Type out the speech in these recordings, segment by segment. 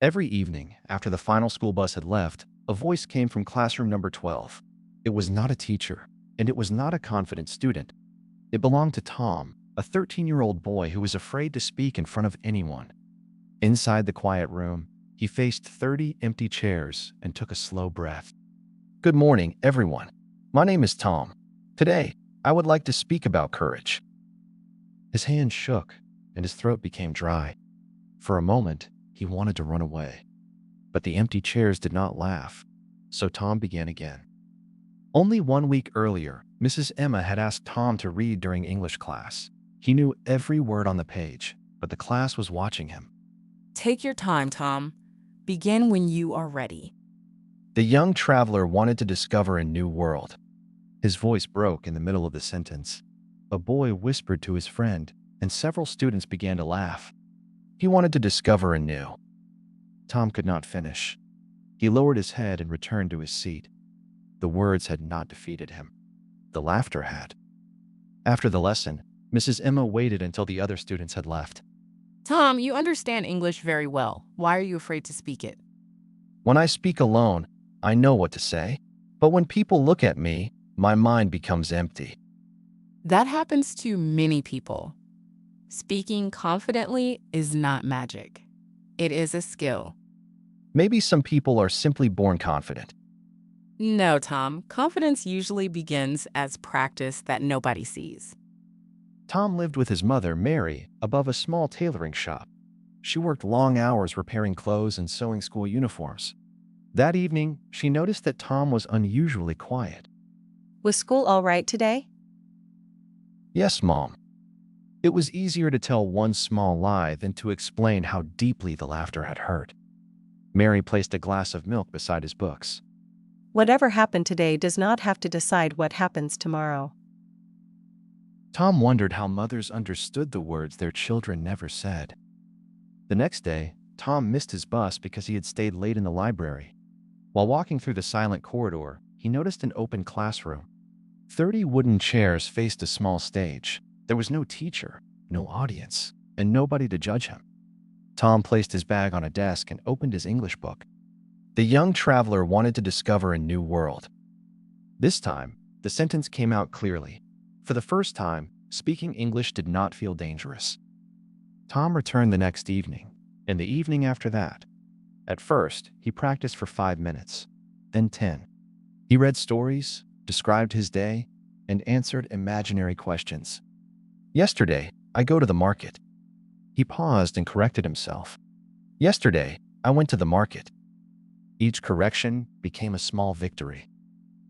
Every evening, after the final school bus had left, a voice came from classroom number 12. It was not a teacher, and it was not a confident student. It belonged to Tom, a 13-year-old boy who was afraid to speak in front of anyone. Inside the quiet room, he faced 30 empty chairs and took a slow breath. Good morning, everyone. My name is Tom. Today, I would like to speak about courage. His hands shook, and his throat became dry. For a moment, he wanted to run away. But the empty chairs did not laugh, so Tom began again. Only 1 week earlier, Mrs. Emma had asked Tom to read during English class. He knew every word on the page, but the class was watching him. Take your time, Tom. Begin when you are ready. The young traveler wanted to discover a new world. His voice broke in the middle of the sentence. A boy whispered to his friend, and several students began to laugh. He wanted to discover anew. Tom could not finish. He lowered his head and returned to his seat. The words had not defeated him. The laughter had. After the lesson, Mrs. Emma waited until the other students had left. Tom, you understand English very well. Why are you afraid to speak it? When I speak alone, I know what to say. But when people look at me, my mind becomes empty. That happens to many people. Speaking confidently is not magic. It is a skill. Maybe some people are simply born confident. No, Tom. Confidence usually begins as practice that nobody sees. Tom lived with his mother, Mary, above a small tailoring shop. She worked long hours repairing clothes and sewing school uniforms. That evening, she noticed that Tom was unusually quiet. Was school all right today? Yes, Mom. It was easier to tell one small lie than to explain how deeply the laughter had hurt. Mary placed a glass of milk beside his books. Whatever happened today does not have to decide what happens tomorrow. Tom wondered how mothers understood the words their children never said. The next day, Tom missed his bus because he had stayed late in the library. While walking through the silent corridor, he noticed an open classroom. 30 wooden chairs faced a small stage. There was no teacher, no audience, and nobody to judge him. Tom placed his bag on a desk and opened his English book. The young traveler wanted to discover a new world. This time, the sentence came out clearly. For the first time, speaking English did not feel dangerous. Tom returned the next evening, and the evening after that. At first, he practiced for 5 minutes, then 10. He read stories, described his day, and answered imaginary questions. Yesterday, I go to the market. He paused and corrected himself. Yesterday, I went to the market. Each correction became a small victory.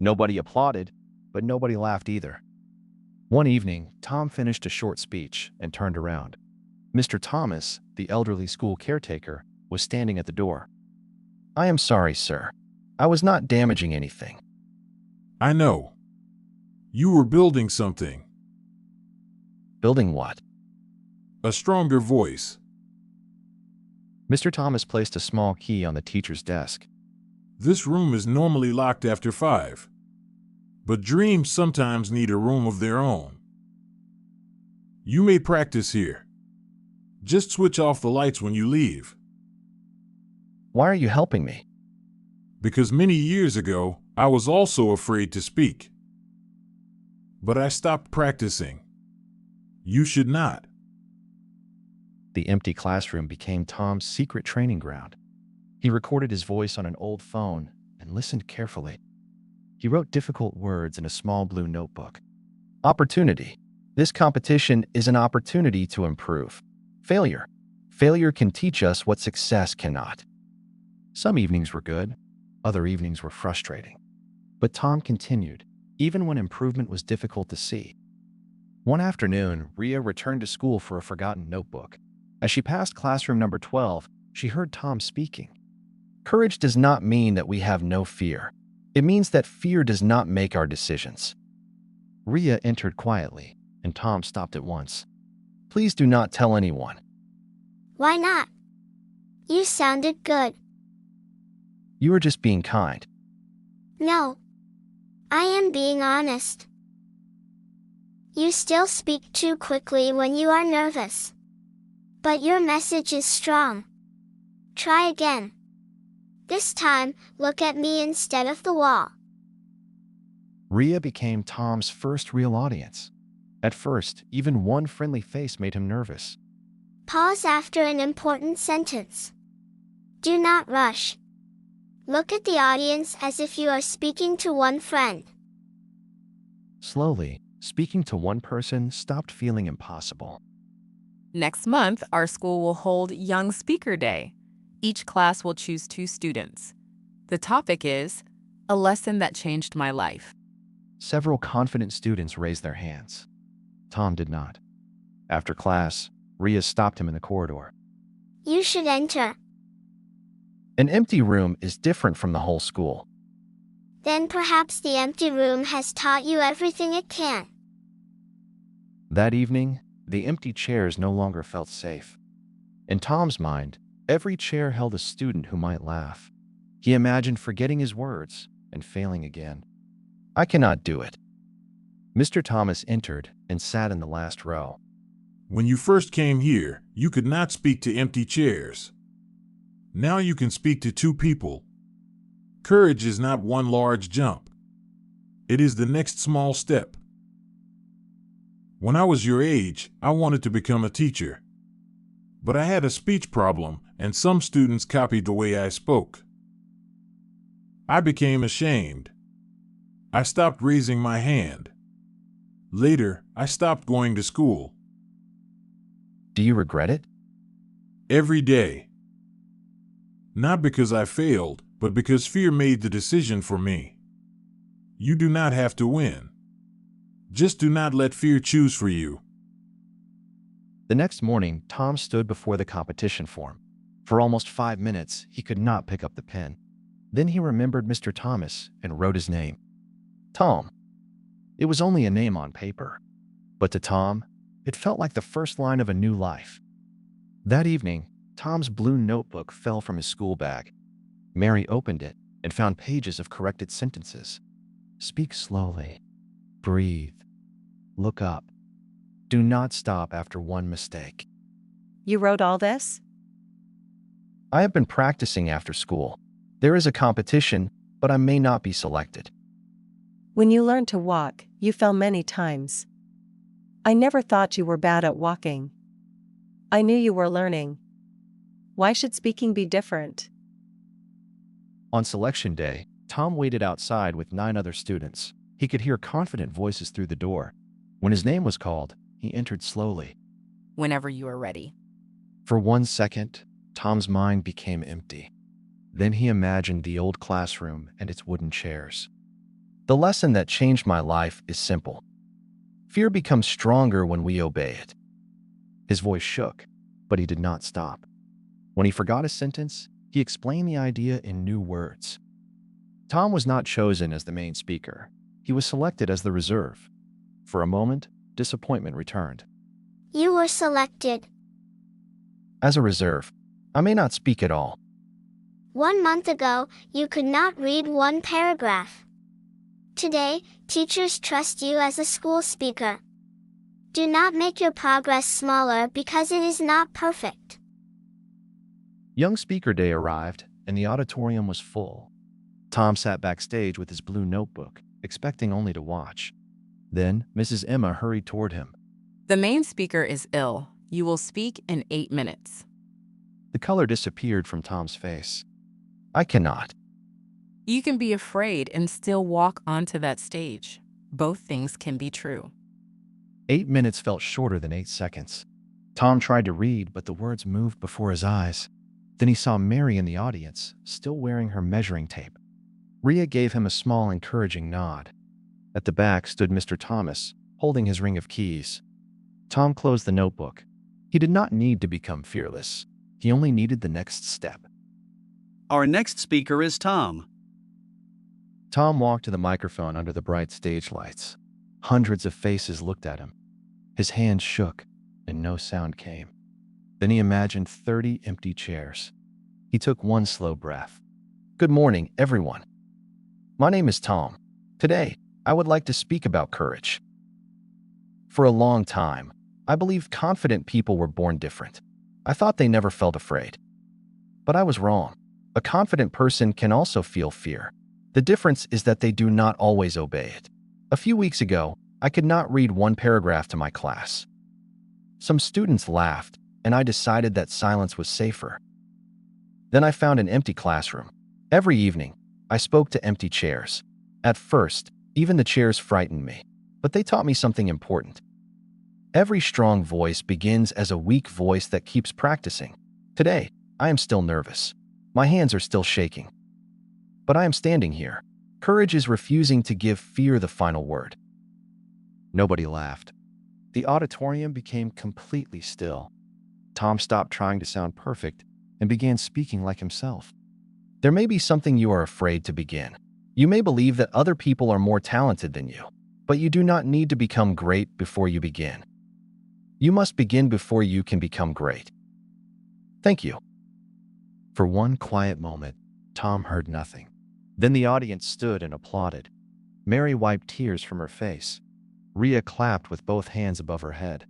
Nobody applauded, but nobody laughed either. One evening, Tom finished a short speech and turned around. Mr. Thomas, the elderly school caretaker, was standing at the door. I am sorry, sir. I was not damaging anything. I know. You were building something. Building what? A stronger voice. Mr. Thomas placed a small key on the teacher's desk. This room is normally locked after 5. But dreams sometimes need a room of their own. You may practice here. Just switch off the lights when you leave. Why are you helping me? Because many years ago, I was also afraid to speak. But I stopped practicing. You should not. The empty classroom became Tom's secret training ground. He recorded his voice on an old phone and listened carefully. He wrote difficult words in a small blue notebook. Opportunity. This competition is an opportunity to improve. Failure. Failure can teach us what success cannot. Some evenings were good. Other evenings were frustrating. But Tom continued, even when improvement was difficult to see. One afternoon, Riya returned to school for a forgotten notebook. As she passed classroom number 12, she heard Tom speaking. Courage does not mean that we have no fear. It means that fear does not make our decisions. Riya entered quietly, and Tom stopped at once. Please do not tell anyone. Why not? You sounded good. You are just being kind. No. I am being honest. You still speak too quickly when you are nervous. But your message is strong. Try again. This time, look at me instead of the wall. Riya became Tom's first real audience. At first, even one friendly face made him nervous. Pause after an important sentence. Do not rush. Look at the audience as if you are speaking to one friend. Slowly, speaking to one person stopped feeling impossible. Next month, our school will hold Young Speaker Day. Each class will choose 2 students. The topic is A Lesson That Changed My Life. Several confident students raised their hands. Tom did not. After class, Riya stopped him in the corridor. You should enter. An empty room is different from the whole school. Then perhaps the empty room has taught you everything it can. That evening, the empty chairs no longer felt safe. In Tom's mind, every chair held a student who might laugh. He imagined forgetting his words and failing again. I cannot do it. Mr. Thomas entered and sat in the last row. When you first came here, you could not speak to empty chairs. Now you can speak to 2 people. Courage is not one large jump. It is the next small step. When I was your age, I wanted to become a teacher. But I had a speech problem, and some students copied the way I spoke. I became ashamed. I stopped raising my hand. Later, I stopped going to school. Do you regret it? Every day. Not because I failed, but because fear made the decision for me. You do not have to win. Just do not let fear choose for you. The next morning, Tom stood before the competition form. For almost 5 minutes, he could not pick up the pen. Then he remembered Mr. Thomas and wrote his name. Tom. It was only a name on paper. But to Tom, it felt like the first line of a new life. That evening, Tom's blue notebook fell from his school bag. Mary opened it and found pages of corrected sentences. Speak slowly. Breathe. Look up. Do not stop after one mistake. You wrote all this? I have been practicing after school. There is a competition, but I may not be selected. When you learned to walk, you fell many times. I never thought you were bad at walking. I knew you were learning. Why should speaking be different? On selection day, Tom waited outside with 9 other students. He could hear confident voices through the door. When his name was called, he entered slowly. Whenever you are ready. For 1 second, Tom's mind became empty. Then he imagined the old classroom and its wooden chairs. The lesson that changed my life is simple. Fear becomes stronger when we obey it. His voice shook, but he did not stop. When he forgot a sentence, he explained the idea in new words. Tom was not chosen as the main speaker. He was selected as the reserve. For a moment, disappointment returned. You were selected. As a reserve, I may not speak at all. 1 month ago, you could not read 1 paragraph. Today, teachers trust you as a school speaker. Do not make your progress smaller because it is not perfect. Young Speaker Day arrived, and the auditorium was full. Tom sat backstage with his blue notebook, expecting only to watch. Then, Mrs. Emma hurried toward him. The main speaker is ill. You will speak in 8 minutes. The color disappeared from Tom's face. I cannot. You can be afraid and still walk onto that stage. Both things can be true. 8 minutes felt shorter than 8 seconds. Tom tried to read, but the words moved before his eyes. Then he saw Mary in the audience, still wearing her measuring tape. Riya gave him a small, encouraging nod. At the back stood Mr. Thomas, holding his ring of keys. Tom closed the notebook. He did not need to become fearless. He only needed the next step. Our next speaker is Tom. Tom walked to the microphone under the bright stage lights. Hundreds of faces looked at him. His hands shook, and no sound came. Then he imagined 30 empty chairs. He took one slow breath. Good morning, everyone. My name is Tom. Today, I would like to speak about courage. For a long time, I believed confident people were born different. I thought they never felt afraid. But I was wrong. A confident person can also feel fear. The difference is that they do not always obey it. A few weeks ago, I could not read one paragraph to my class. Some students laughed, and I decided that silence was safer. Then I found an empty classroom. Every evening, I spoke to empty chairs. At first, even the chairs frightened me, but they taught me something important. Every strong voice begins as a weak voice that keeps practicing. Today, I am still nervous. My hands are still shaking. But I am standing here. Courage is refusing to give fear the final word. Nobody laughed. The auditorium became completely still. Tom stopped trying to sound perfect and began speaking like himself. There may be something you are afraid to begin. You may believe that other people are more talented than you, but you do not need to become great before you begin. You must begin before you can become great. Thank you. For one quiet moment, Tom heard nothing. Then the audience stood and applauded. Mary wiped tears from her face. Riya clapped with both hands above her head.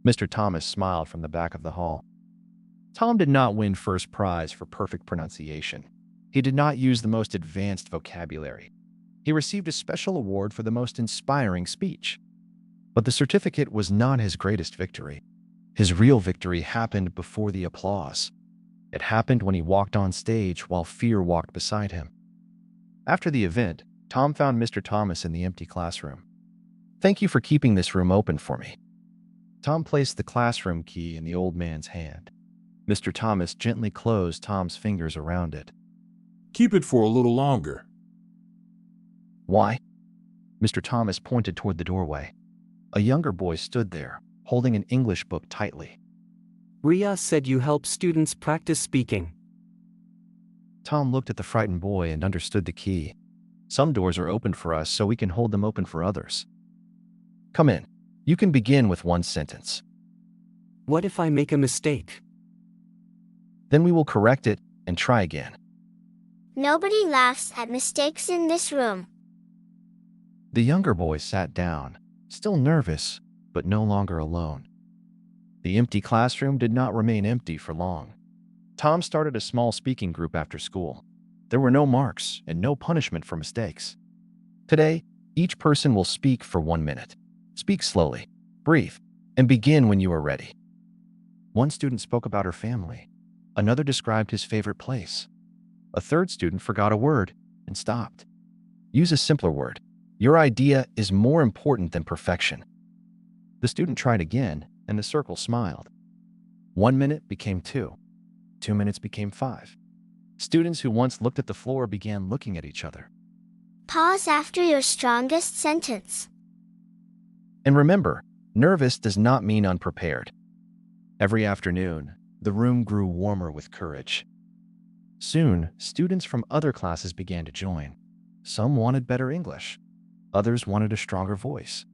Mr. Thomas smiled from the back of the hall. Tom did not win first prize for perfect pronunciation. He did not use the most advanced vocabulary. He received a special award for the most inspiring speech. But the certificate was not his greatest victory. His real victory happened before the applause. It happened when he walked on stage while fear walked beside him. After the event, Tom found Mr. Thomas in the empty classroom. Thank you for keeping this room open for me. Tom placed the classroom key in the old man's hand. Mr. Thomas gently closed Tom's fingers around it. Keep it for a little longer. Why? Mr. Thomas pointed toward the doorway. A younger boy stood there, holding an English book tightly. Riya said you help students practice speaking. Tom looked at the frightened boy and understood the key. Some doors are opened for us so we can hold them open for others. Come in. You can begin with one sentence. What if I make a mistake? Then we will correct it and try again. Nobody laughs at mistakes in this room. The younger boy sat down, still nervous, but no longer alone. The empty classroom did not remain empty for long. Tom started a small speaking group after school. There were no marks and no punishment for mistakes. Today, each person will speak for 1 minute. Speak slowly, breathe, and begin when you are ready. One student spoke about her family. Another described his favorite place. A third student forgot a word and stopped. Use a simpler word. Your idea is more important than perfection. The student tried again, and the circle smiled. 1 minute became 2. 2 minutes became 5. Students who once looked at the floor began looking at each other. Pause after your strongest sentence. And remember, nervous does not mean unprepared. Every afternoon, the room grew warmer with courage. Soon, students from other classes began to join. Some wanted better English. Others wanted a stronger voice.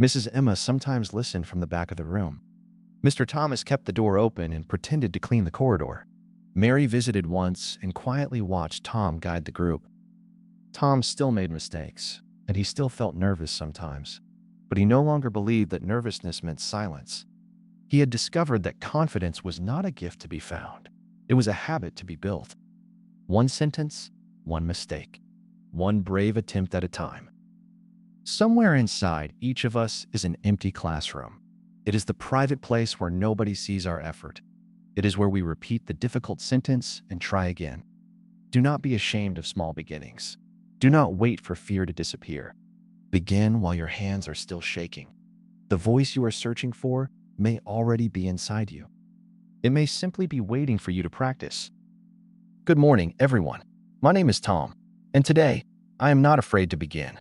Mrs. Emma sometimes listened from the back of the room. Mr. Thomas kept the door open and pretended to clean the corridor. Mary visited once and quietly watched Tom guide the group. Tom still made mistakes, and he still felt nervous sometimes. But he no longer believed that nervousness meant silence. He had discovered that confidence was not a gift to be found. It was a habit to be built. One sentence, one mistake, one brave attempt at a time. Somewhere inside each of us is an empty classroom. It is the private place where nobody sees our effort. It is where we repeat the difficult sentence and try again. Do not be ashamed of small beginnings. Do not wait for fear to disappear. Begin while your hands are still shaking. The voice you are searching for may already be inside you. It may simply be waiting for you to practice. Good morning, everyone. My name is Tom, and today, I am not afraid to begin.